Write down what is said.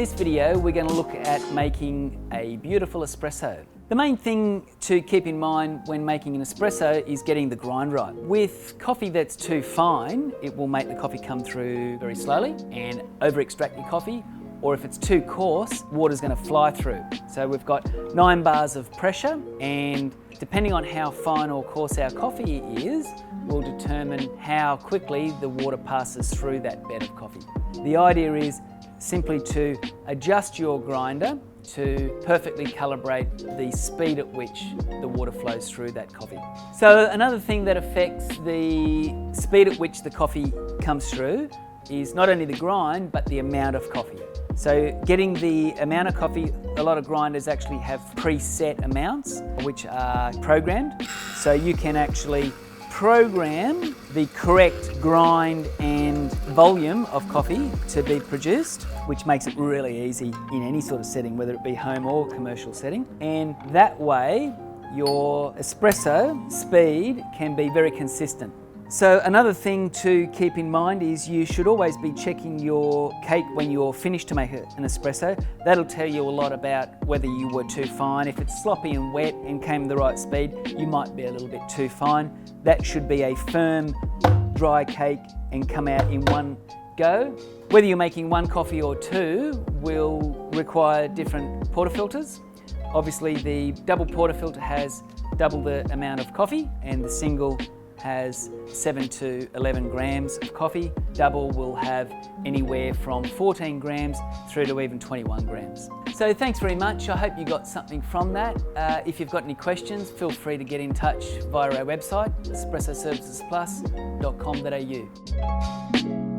this video, we're going to look at making a beautiful espresso. The main thing to keep in mind when making an espresso is getting the grind right. With coffee that's too fine, it will make the coffee come through very slowly and over-extract your coffee. Or if it's too coarse, water's going to fly through. So we've got 9 bars of pressure, and depending on how fine or coarse our coffee is, will determine how quickly the water passes through that bed of coffee. The idea is simply to adjust your grinder to perfectly calibrate the speed at which the water flows through that coffee. So another thing that affects the speed at which the coffee comes through is not only the grind, but the amount of coffee. So getting the amount of coffee, a lot of grinders actually have preset amounts which are programmed. So you can actually program the correct grind and volume of coffee to be produced, which makes it really easy in any sort of setting, whether it be home or commercial setting. And that way, your espresso speed can be very consistent. So another thing to keep in mind is you should always be checking your cake when you're finished to make an espresso. That'll tell you a lot about whether you were too fine. If it's sloppy and wet and came the right speed, you might be a little bit too fine. That should be a firm, dry cake and come out in one go. Whether you're making one coffee or two will require different portafilters. Obviously the double portafilter has double the amount of coffee and the single has 7 to 11 grams of coffee. Double will have anywhere from 14 grams through to even 21 grams. So thanks very much. I hope you got something from that. If you've got any questions, feel free to get in touch via our website, espressoservicesplus.com.au.